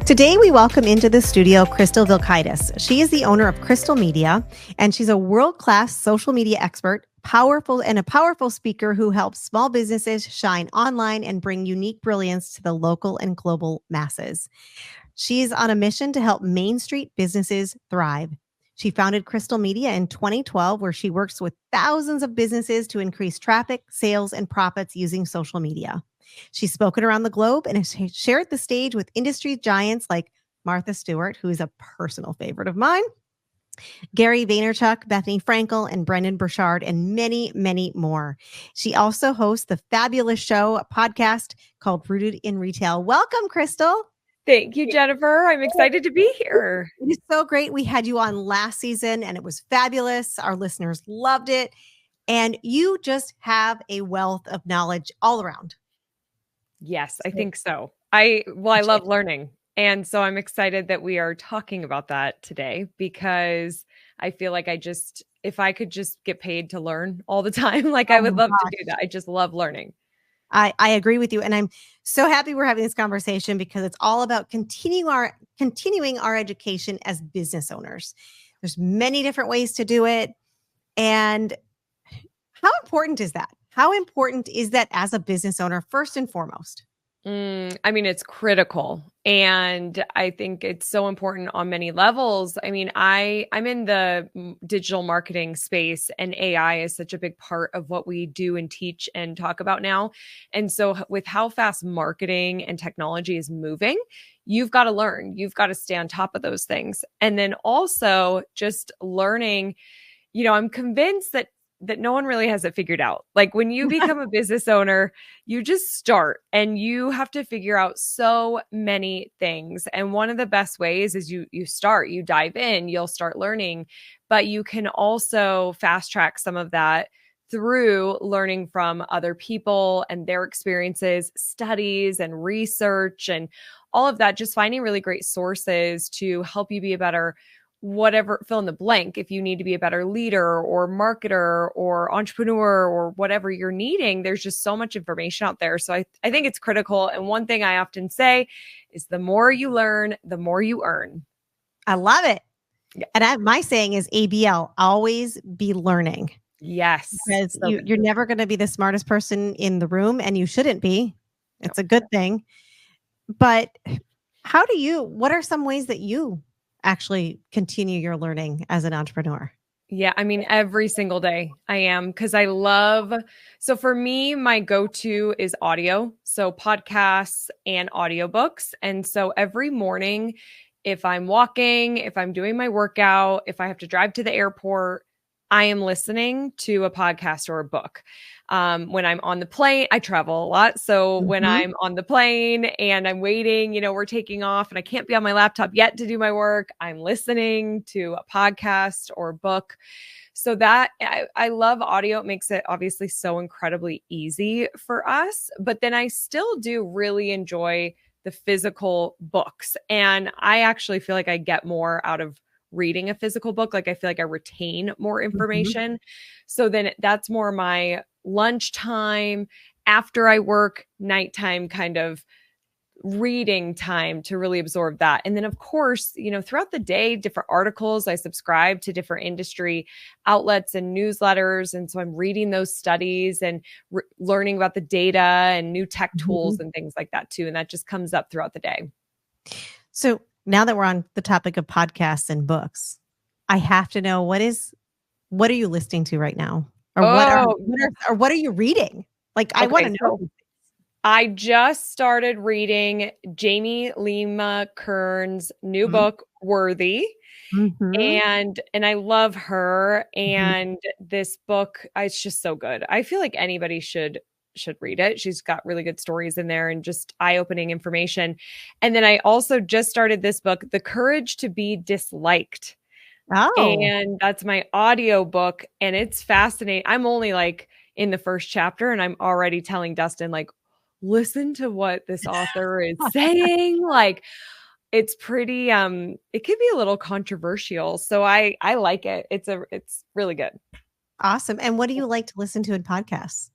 Today, we welcome into the studio Crystal Vilkaitis. She is the owner of Crystal Media, and she's a world-class social media expert, a powerful speaker who helps small businesses shine online and bring unique brilliance to the local and global masses. She's on a mission to help Main Street businesses thrive. She founded Crystal Media in 2012, where she works with thousands of businesses to increase traffic, sales, and profits using social media. She's spoken around the globe and has shared the stage with industry giants like Martha Stewart, who is a personal favorite of mine, Gary Vaynerchuk, Bethany Frankel, and Brendan Burchard, and many, many more. She also hosts the fabulous show, a podcast called Rooted in Retail. Welcome, Crystal. Thank you, Jennifer. I'm excited to be here. It is so great. We had you on last season and it was fabulous. Our listeners loved it. And you just have a wealth of knowledge all around. Yes, I think so. I love learning. And so I'm excited that we are talking about that today because I feel like if I could just get paid to learn all the time, I would love to do that. I just love learning. I agree with you. And I'm so happy we're having this conversation because it's all about continuing our education as business owners. There's many different ways to do it. And how important is that? How important is that as a business owner, first and foremost? It's critical. And I think it's so important on many levels. I'm in the digital marketing space, and AI is such a big part of what we do and teach and talk about now. And so with how fast marketing and technology is moving, you've got to learn, you've got to stay on top of those things. And then also just learning, I'm convinced that no one really has it figured out. Like when you become a business owner, you just start and you have to figure out so many things. And one of the best ways is you start, you dive in, you'll start learning, but you can also fast track some of that through learning from other people and their experiences, studies and research and all of that, just finding really great sources to help you be a better whatever, fill in the blank. If you need to be a better leader or marketer or entrepreneur or whatever you're needing, there's just so much information out there. So I think it's critical. And one thing I often say is the more you learn, the more you earn. I love it. Yeah. And my saying is ABL, always be learning. Yes. Because you're never going to be the smartest person in the room, and you shouldn't be. It's a good thing. But what are some ways that you actually continue your learning as an entrepreneur? Yeah, every single day I am, because so for me, my go-to is audio. So podcasts and audiobooks. And so every morning, if I'm walking, if I'm doing my workout, if I have to drive to the airport, I am listening to a podcast or a book. When I'm on the plane, I travel a lot. So when I'm on the plane and I'm waiting, we're taking off and I can't be on my laptop yet to do my work, I'm listening to a podcast or a book. So that I love audio. It makes it obviously so incredibly easy for us, but then I still do really enjoy the physical books. And I actually feel like I get more out of reading a physical book. I feel like I retain more information. So then that's more my lunchtime, after I work, nighttime kind of reading time to really absorb that. And then of course, throughout the day, different articles, I subscribe to different industry outlets and newsletters. And so I'm reading those studies and learning about the data and new tech tools and things like that too. And that just comes up throughout the day. So now that we're on the topic of podcasts and books, I have to know what are you listening to right now? Or what are you reading? I want to know. I just started reading Jamie Lima Kern's new book, Worthy. And I love her. And this book, it's just so good. I feel like anybody should read it. She's got really good stories in there and just eye-opening information. And then I also just started this book, The Courage to Be Disliked. Oh. And that's my audio book. And it's fascinating. I'm only in the first chapter and I'm already telling Dustin, listen to what this author is saying. It's pretty, it could be a little controversial. So I like it. It's really good. Awesome. And what do you like to listen to in podcasts?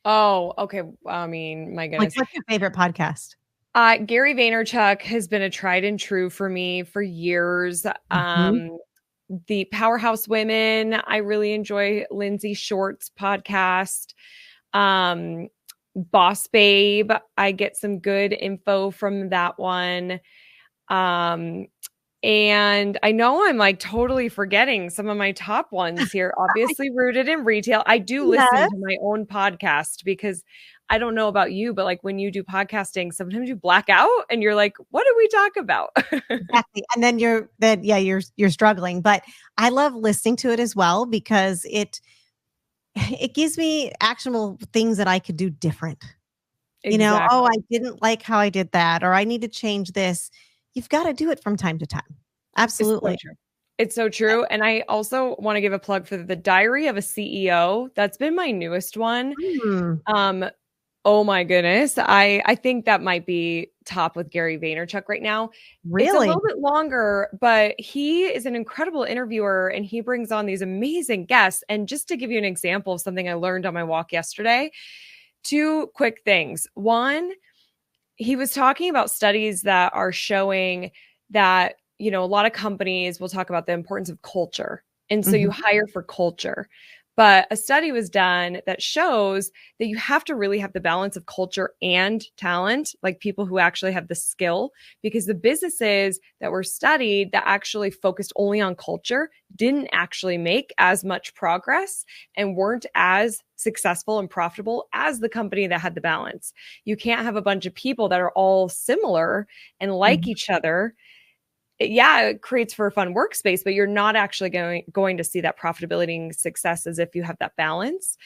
Oh, okay. My goodness. What's your favorite podcast? Gary Vaynerchuk has been a tried and true for me for years. Mhm. The Powerhouse Women, I really enjoy Lindsay Short's podcast. Um, Boss Babe, I get some good info from that one. Um, and I know I'm like totally forgetting some of my top ones here. Obviously, rooted in retail. I do listen Yes. to my own podcast because I don't know about you, but like when you do podcasting, sometimes you black out and you're like, what did we talk about? Exactly. And then you're struggling. But I love listening to it as well because it gives me actionable things that I could do different. Oh, I Exactly. didn't like how I did that, or I need to change this. You've got to do it from time to time. It's so Absolutely. true. It's so true. And I also want to give a plug for the Diary of a CEO. That's been my newest one. Hmm. Um, oh my goodness. I think that might be top with Gary Vaynerchuk right now. It's a Really? little bit longer, but he is an incredible interviewer and he brings on these amazing guests. And just to give you an example of something I learned on my walk yesterday, two quick things. One, he was talking about studies that are showing that, a lot of companies will talk about the importance of culture. And so you Mhm. hire for culture. But a study was done that shows that you have to really have the balance of culture and talent, like people who actually have the skill, because the businesses that were studied that actually focused only on culture didn't actually make as much progress and weren't as successful and profitable as the company that had the balance. You can't have a bunch of people that are all similar and like Mhm. each other. Yeah, it creates for a fun workspace, but you're not actually going to see that profitability and success as if you have that balance.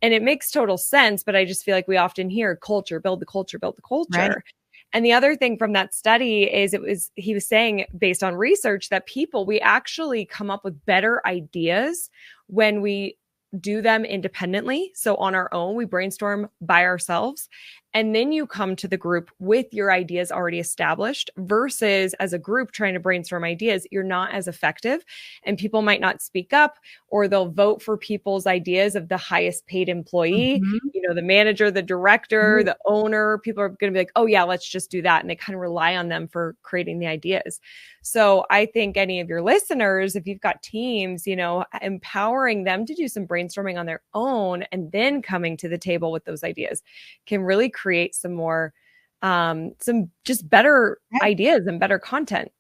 And it makes total sense, but I just feel like we often hear culture, build the culture, build the Right. culture. And the other thing from that study is he was saying based on research that we actually come up with better ideas when we do them independently. So on our own, we brainstorm by ourselves. And then you come to the group with your ideas already established versus as a group trying to brainstorm ideas, you're not as effective and people might not speak up or they'll vote for people's ideas of the highest paid employee, Mhm. the manager, the director, Right. the owner. People are going to be like, oh, yeah, let's just do that. And they kind of rely on them for creating the ideas. So I think any of your listeners, if you've got teams, empowering them to do some brainstorming on their own and then coming to the table with those ideas can really create some just better Right. ideas and better content.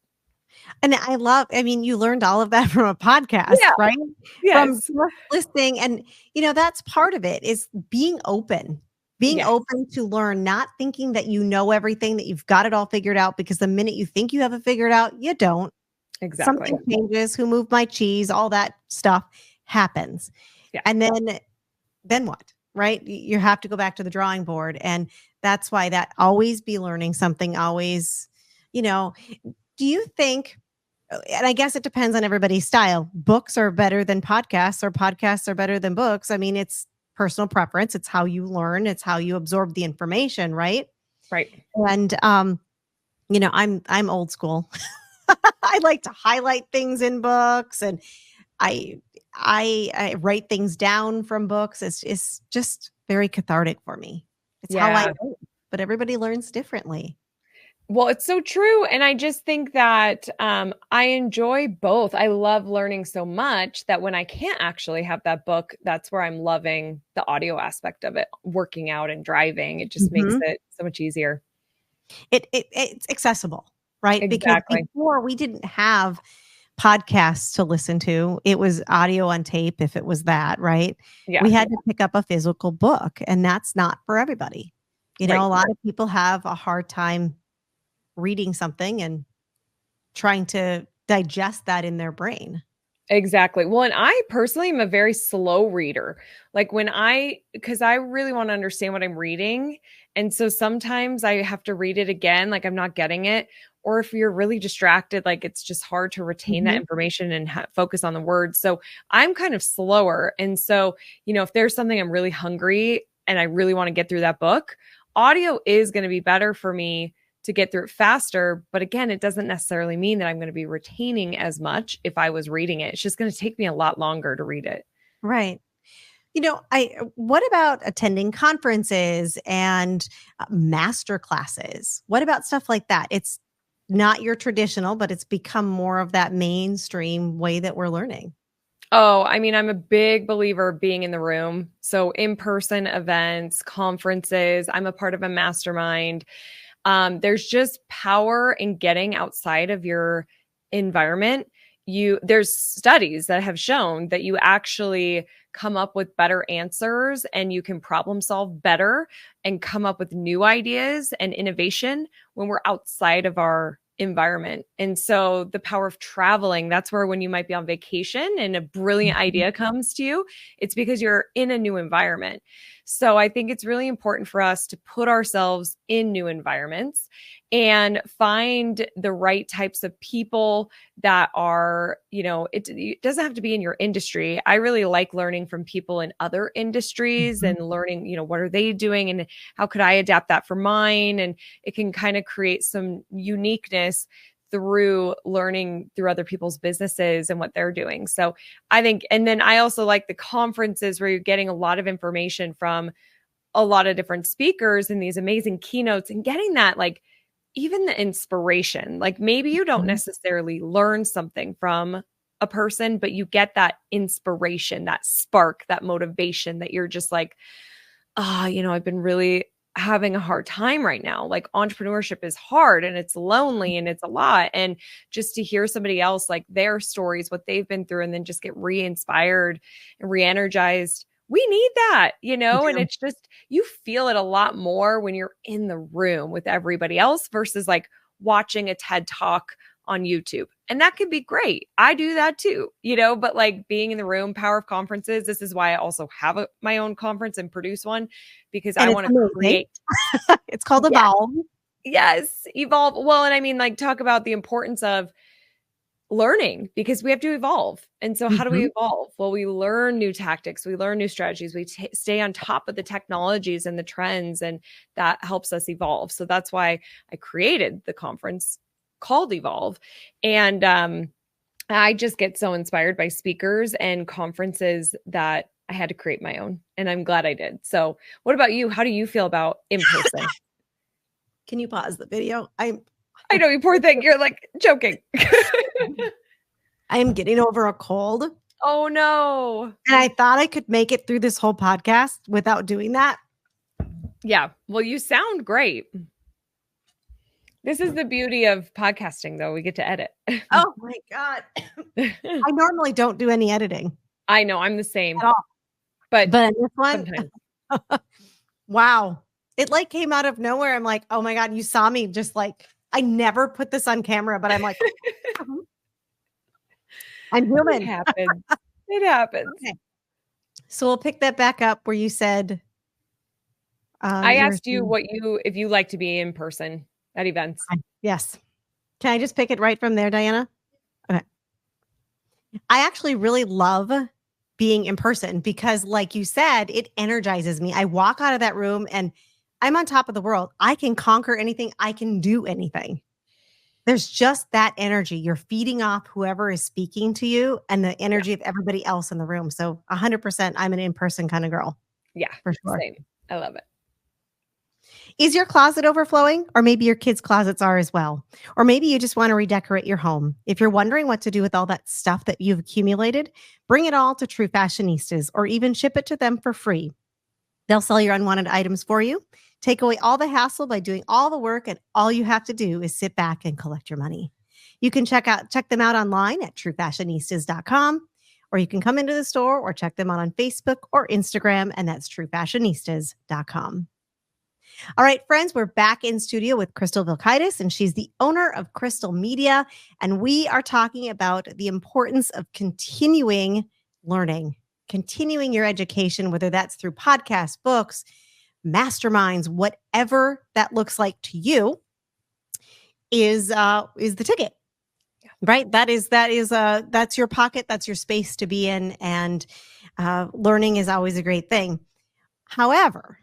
And I mean, you learned all of that from a podcast, Yeah. right? From Yes. just listening. And, that's part of it is being Yes. open to learn, not thinking that you know everything, that you've got it all figured out, because the minute you think you have it figured out, you don't. Exactly. Something changes, who moved my cheese, all that stuff happens. Yeah. And then what? Right? You have to go back to the drawing board. And that's why that always be learning something, always, you know, do you think, and I guess it depends on everybody's style, books are better than podcasts or podcasts are better than books? I mean, it's personal preference. It's how you learn. It's how you absorb the information. Right. Right. And, I'm old school. I like to highlight things in books, and I I write things down from books. It's just very cathartic for me. It's how I Yeah. learn, but everybody learns differently. Well, it's so true. And I just think that I enjoy both. I love learning so much that when I can't actually have that book, that's where I'm loving the audio aspect of it, working out and driving. It just makes Mhm. it so much easier. It's accessible, right? Because Exactly. before we didn't have podcasts to listen to. It was audio on tape if it was that, right? Yeah. We had to pick up a physical book, and that's not for everybody. A Right. lot of people have a hard time reading something and trying to digest that in their brain. Exactly. Well, and I personally am a very slow reader. Like because I really want to understand what I'm reading. And so sometimes I have to read it again, like I'm not getting it. Or if you're really distracted, like it's just hard to retain that Mhm. information and focus on the words. So I'm kind of slower. And so, if there's something I'm really hungry and I really want to get through that book, audio is going to be better for me to get through it faster. But again, it doesn't necessarily mean that I'm going to be retaining as much if I was reading it. It's just going to take me a lot longer to read it. Right. What about attending conferences and master classes? What about stuff like that? It's not your traditional, but it's become more of that mainstream way that we're learning. Oh, I mean, I'm a big believer of being in the room. So in-person events, conferences, I'm a part of a mastermind. There's just power in getting outside of your environment. There's studies that have shown that you actually come up with better answers and you can problem solve better and come up with new ideas and innovation when we're outside of our environment. And so the power of traveling, that's where when you might be on vacation and a brilliant idea comes to you, it's because you're in a new environment. So I think it's really important for us to put ourselves in new environments and find the right types of people that are, it doesn't have to be in your industry. I really like learning from people in other industries and learning, what are they doing and how could I adapt that for mine? And it can kind of create some uniqueness through learning through other people's businesses and what they're doing. So I think, and then I also like the conferences where you're getting a lot of information from a lot of different speakers and these amazing keynotes and getting that, like, even the inspiration. Like maybe you don't necessarily learn something from a person, but you get that inspiration, that spark, that motivation that you're just like, I've been really having a hard time right now. Like entrepreneurship is hard and it's lonely and it's a lot. And just to hear somebody else, like their stories, what they've been through, and then just get re-inspired and re-energized. We need that, and it's just, you feel it a lot more when you're in the room with everybody else versus like watching a TED talk on YouTube. And that can be great. I do that too, but like being in the room, power of conferences. This is why I also have my own conference and produce one, because I want to create. It's called Evolve. Yes, evolve. Well, and I mean, like, talk about the importance of learning because we have to evolve. And so how do we evolve? Well, we learn new tactics, we learn new strategies, we stay on top of the technologies and the trends, and that helps us evolve. So that's why I created the conference called Evolve. And I just get so inspired by speakers and conferences that I had to create my own, and I'm glad I did. So what about you? How do you feel about in person? Can you pause the video? I know, you poor thing. You're like joking. I am getting over a cold. Oh no. And I thought I could make it through this whole podcast without doing that. Yeah. Well, you sound great. This is the beauty of podcasting, though. We get to edit. Oh my God. I normally don't do any editing. I know. I'm the same. At all. But this one, wow. It like came out of nowhere. I'm like, oh my God, you saw me just like, I never put this on camera, but I'm like, I'm human. It happens. It happens. Okay. So we'll pick that back up where you said. I asked you if you like to be in person at events. Yes. Can I just pick it right from there, Diana? Okay. I actually really love being in person because, like you said, it energizes me. I walk out of that room and I'm on top of the world. I can conquer anything. I can do anything. There's just that energy. You're feeding off whoever is speaking to you and the energy of everybody else in the room. So 100%, I'm an in-person kind of girl. Yeah, for sure. Same. I love it. Is your closet overflowing? Or maybe your kids' closets are as well. Or maybe you just want to redecorate your home. If you're wondering what to do with all that stuff that you've accumulated, bring it all to True Fashionistas or even ship it to them for free. They'll sell your unwanted items for you. Take away all the hassle by doing all the work, and all you have to do is sit back and collect your money. You can check them out online at truefashionistas.com, or you can come into the store or check them out on Facebook or Instagram, and that's truefashionistas.com. All right, friends, we're back in studio with Crystal Vilkaitis, and she's the owner of Crystal Media, and we are talking about the importance of continuing learning, continuing your education, whether that's through podcasts, books, masterminds, whatever that looks like to you is the ticket, right? That's your pocket. That's your space to be in. And learning is always a great thing. However,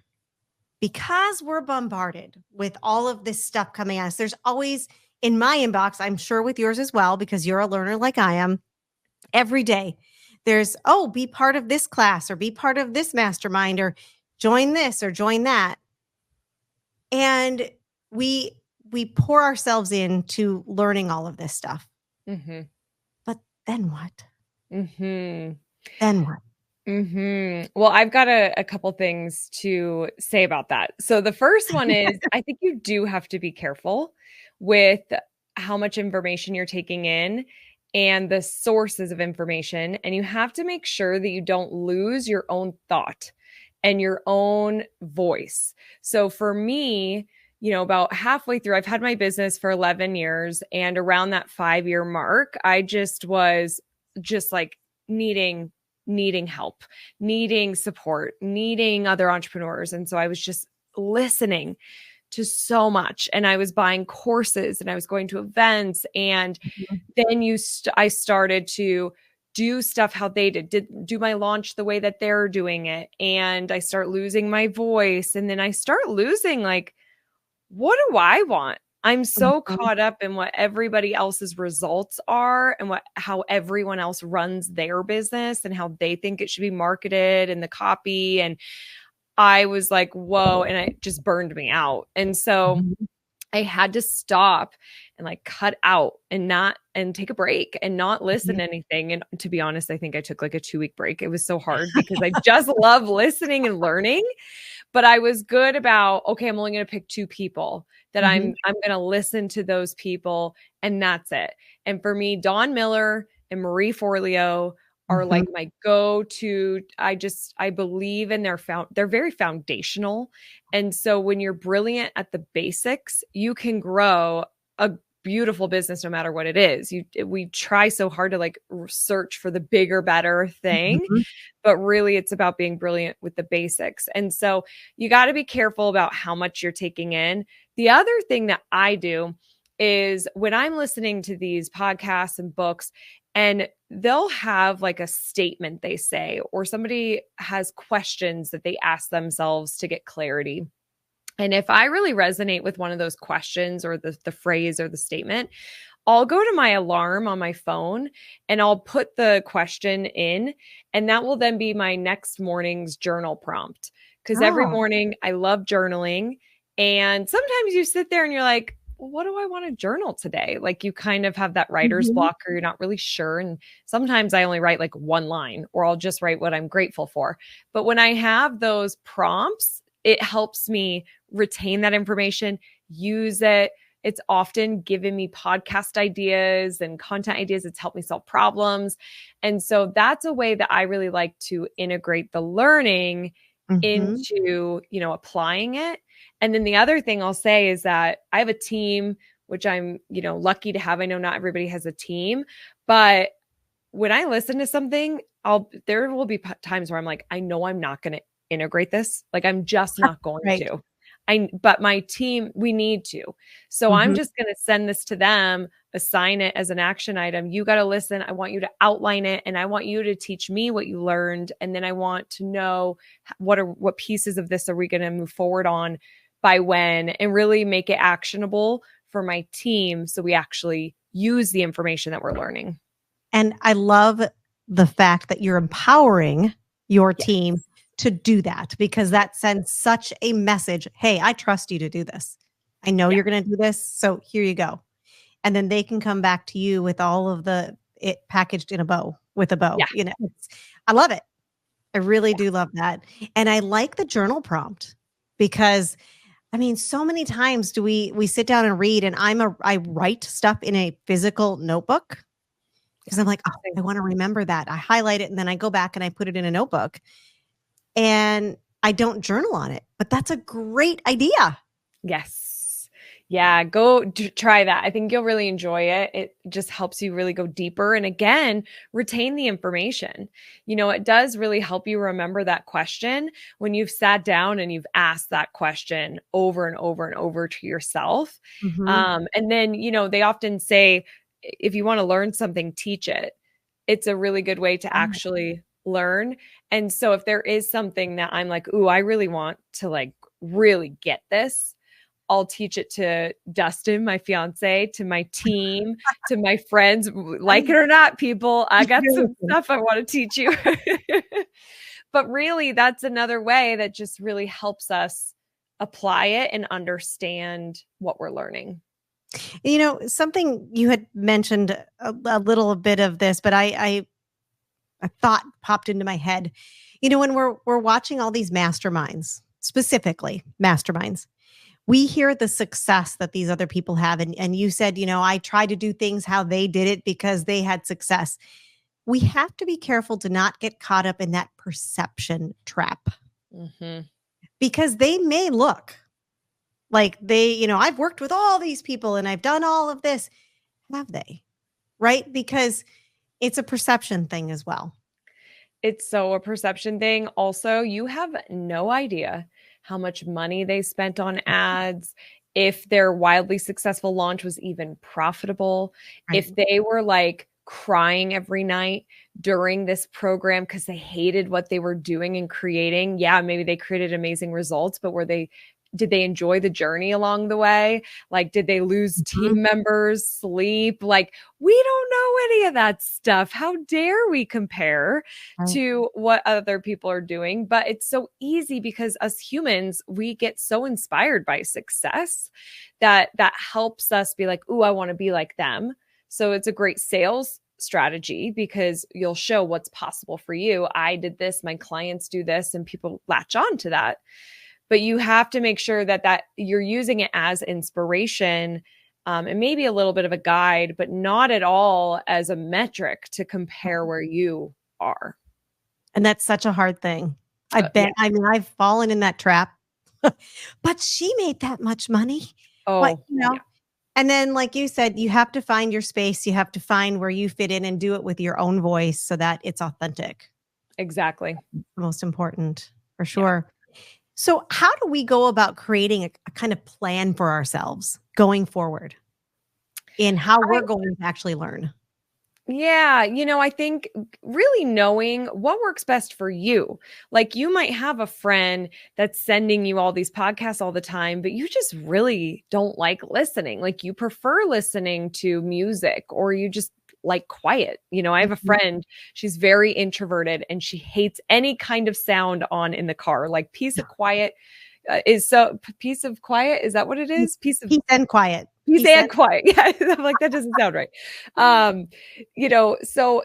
because we're bombarded with all of this stuff coming at us, there's always in my inbox, I'm sure with yours as well, because you're a learner like I am, every day, there's, be part of this class or be part of this mastermind or join this or join that. And we pour ourselves into learning all of this stuff. Mm-hmm. But then what? Mm-hmm. Then what? Well, I've got a couple things to say about that. So the first one is I think you do have to be careful with how much information you're taking in and the sources of information. And you have to make sure that you don't lose your own thought and your own voice. So for me, about halfway through, I've had my business for 11 years. And around that 5-year mark, I just was just like needing help, needing support, needing other entrepreneurs. And so I was just listening to so much, and I was buying courses and I was going to events. And then I started to do stuff how they did do my launch the way that they're doing it. And I start losing my voice. And then I start losing, like, what do I want? I'm so caught up in what everybody else's results are and how everyone else runs their business and how they think it should be marketed and the copy. And I was like, whoa, and it just burned me out. And so I had to stop and like cut out and take a break and not listen to anything. And to be honest, I think I took like a 2-week break. It was so hard because I just love listening and learning. But I was good about, okay, I'm only going to pick 2 people that I'm going to listen to those people, and that's it. And for me, Dawn Miller and Marie Forleo are like my go-to. I believe in they're very foundational. And so when you're brilliant at the basics, you can grow a beautiful business no matter what it is. We try so hard to like search for the bigger, better thing, but really it's about being brilliant with the basics. And so you got to be careful about how much you're taking in. The other thing that I do is when I'm listening to these podcasts and books, and they'll have like a statement they say, or somebody has questions that they ask themselves to get clarity. And if I really resonate with one of those questions or the phrase or the statement, I'll go to my alarm on my phone and I'll put the question in, and that will then be my next morning's journal prompt. Because every morning I love journaling. And sometimes you sit there and you're like, what do I want to journal today? Like you kind of have that writer's block, or you're not really sure. And sometimes I only write like one line, or I'll just write what I'm grateful for. But when I have those prompts, it helps me retain that information, use it. It's often given me podcast ideas and content ideas. It's helped me solve problems. And so that's a way that I really like to integrate the learning into, applying it. And then the other thing I'll say is that I have a team, which I'm, lucky to have. I know not everybody has a team, but when I listen to something, there will be times where I'm like, I know I'm not going to integrate this. Like I'm just not going to. But my team, we need to. So I'm just going to send this to them, assign it as an action item. You got to listen. I want you to outline it, and I want you to teach me what you learned. And then I want to know what pieces of this are we going to move forward on by when, and really make it actionable for my team so we actually use the information that we're learning. And I love the fact that you're empowering your team to do that, because that sends such a message. Hey, I trust you to do this. I know you're going to do this. So here you go. And then they can come back to you with all of it packaged in a bow, with a bow. Yeah. I love it. I really do love that. And I like the journal prompt, because so many times do we sit down and read, and I write stuff in a physical notebook because I'm like, I want to remember that. I highlight it and then I go back and I put it in a notebook, and I don't journal on it. But that's a great idea. Yes. Yeah. Go try that. I think you'll really enjoy it. It just helps you really go deeper. And again, retain the information. It does really help you remember that question when you've sat down and you've asked that question over and over and over to yourself. And then, they often say, if you want to learn something, teach it. It's a really good way to actually learn. And so if there is something that I'm like, ooh, I really want to like really get this, I'll teach it to Dustin, my fiance, to my team, to my friends. Like it or not, people, I got some stuff I want to teach you. But really, that's another way that just really helps us apply it and understand what we're learning. Something you had mentioned a little bit of this, but a thought popped into my head. When we're watching all these masterminds, specifically masterminds, we hear the success that these other people have. And you said, I try to do things how they did it because they had success. We have to be careful to not get caught up in that perception trap, because they may look like I've worked with all these people and I've done all of this. Have they? Right? Because it's a perception thing as well. It's so a perception thing. Also, you have no idea how much money they spent on ads, if their wildly successful launch was even profitable, right. If they were like crying every night during this program because they hated what they were doing and creating. Yeah, maybe they created amazing results, but did they enjoy the journey along the way? Like, did they lose team members, sleep? Like, we don't know any of that stuff. How dare we compare to what other people are doing? But it's so easy because us humans, we get so inspired by success that helps us be like, ooh, I want to be like them. So it's a great sales strategy because you'll show what's possible for you. I did this, my clients do this, and people latch on to that. But you have to make sure that you're using it as inspiration, and maybe a little bit of a guide, but not at all as a metric to compare where you are. And that's such a hard thing. I bet. Yeah. I mean, I've fallen in that trap, but she made that much money. Oh, yeah. And then, like you said, you have to find your space. You have to find where you fit in and do it with your own voice so that it's authentic. Exactly. Most important, for sure. Yeah. So how do we go about creating a kind of plan for ourselves going forward in how we're going to actually learn? Yeah, I think really knowing what works best for you. Like, you might have a friend that's sending you all these podcasts all the time, but you just really don't like listening. Like, you prefer listening to music, or you just like quiet. I have a friend, she's very introverted and she hates any kind of sound on in the car. Like, peace of quiet is peace of quiet. Is that what it is? Peace and quiet. Peace and quiet. Yeah. I'm like, that doesn't sound right. So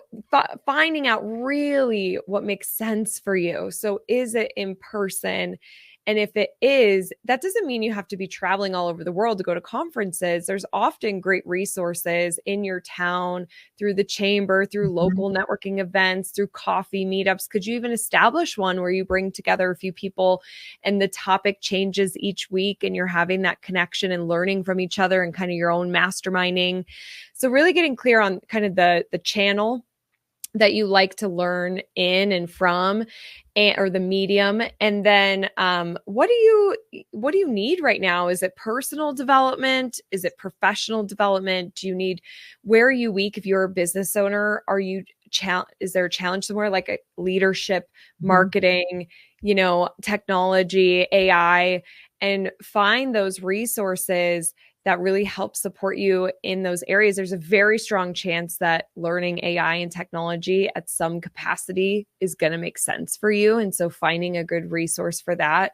finding out really what makes sense for you. So is it in person? And if it is, that doesn't mean you have to be traveling all over the world to go to conferences. There's often great resources in your town, through the chamber, through local networking events, through coffee meetups. Could you even establish one where you bring together a few people and the topic changes each week and you're having that connection and learning from each other and kind of your own masterminding? So really getting clear on kind of the channel that you like to learn in and from, or the medium. And then what do you need right now? Is it personal development? Is it professional development? Where are you weak? If you're a business owner, is there a challenge somewhere, like a leadership, marketing, technology, AI, and find those resources that really help support you in those areas. There's a very strong chance that learning AI and technology at some capacity is going to make sense for you. And so finding a good resource for that.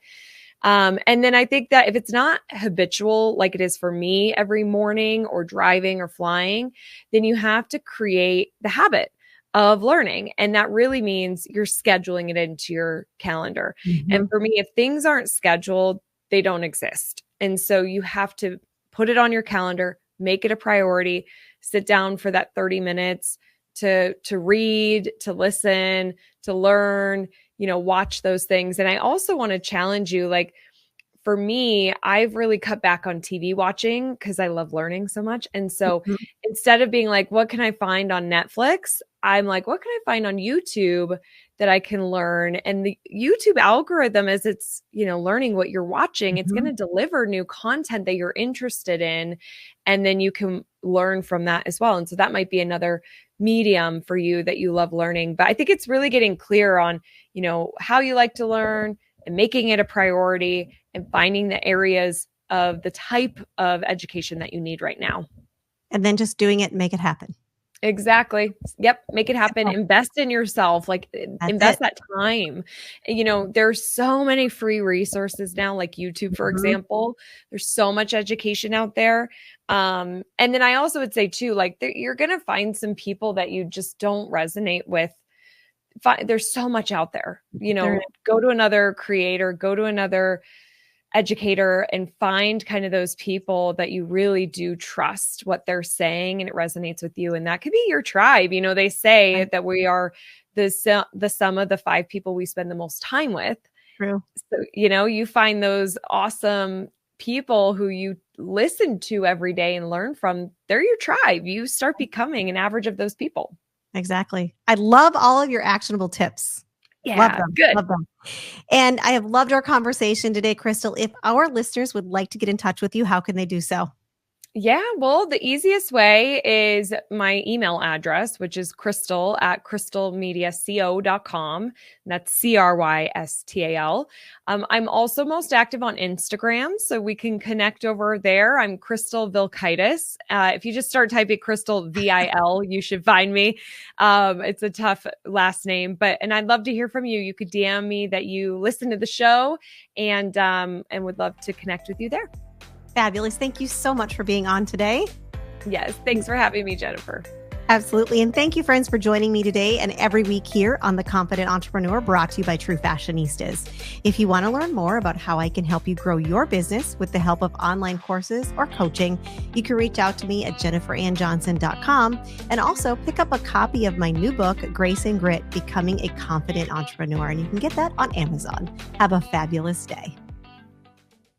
And then I think that if it's not habitual, like it is for me every morning, or driving or flying, then you have to create the habit of learning. And that really means you're scheduling it into your calendar. And for me, if things aren't scheduled, they don't exist. And so you have to put it on your calendar, make it a priority, sit down for that 30 minutes to read, to listen, to learn, watch those things. And I also want to challenge you, like, for me, I've really cut back on TV watching because I love learning so much. And so instead of being like, what can I find on Netflix? I'm like, what can I find on YouTube that I can learn? And the YouTube algorithm, as it's, learning what you're watching, it's going to deliver new content that you're interested in. And then you can learn from that as well. And so that might be another medium for you that you love learning. But I think it's really getting clear on, how you like to learn and making it a priority and finding the areas of the type of education that you need right now. And then just doing it and make it happen. Exactly. Yep. Make it happen. Invest in yourself. Like invest that time. You know, there's so many free resources now, like YouTube, for example. There's so much education out there. And then I also would say too, like you're going to find some people that you just don't resonate with. There's so much out there, you know, go to another creator, go to another educator and find kind of those people that you really do trust what they're saying and it resonates with you. And that could be your tribe. You know, they say that we are the sum of the 5 people we spend the most time with. True. So, you know, you find those awesome people who you listen to every day and learn from. They're your tribe. You start becoming an average of those people. Exactly. I love all of your actionable tips. Yeah, love them. Good. Love them. And I have loved our conversation today, Crystal. If our listeners would like to get in touch with you, how can they do so? Yeah, well, the easiest way is my email address, which is crystal@crystalmediaco.com. That's CRYSTAL. I'm also most active on Instagram, so we can connect over there. I'm Crystal Vilkaitis. If you just start typing Crystal VIL, you should find me. It's a tough last name, and I'd love to hear from you. You could DM me that you listen to the show and would love to connect with you there. Fabulous. Thank you so much for being on today. Yes. Thanks for having me, Jennifer. Absolutely. And thank you, friends, for joining me today and every week here on The Confident Entrepreneur, brought to you by True Fashionistas. If you want to learn more about how I can help you grow your business with the help of online courses or coaching, you can reach out to me at jenniferannjohnson.com and also pick up a copy of my new book, Grace and Grit, Becoming a Confident Entrepreneur. And you can get that on Amazon. Have a fabulous day.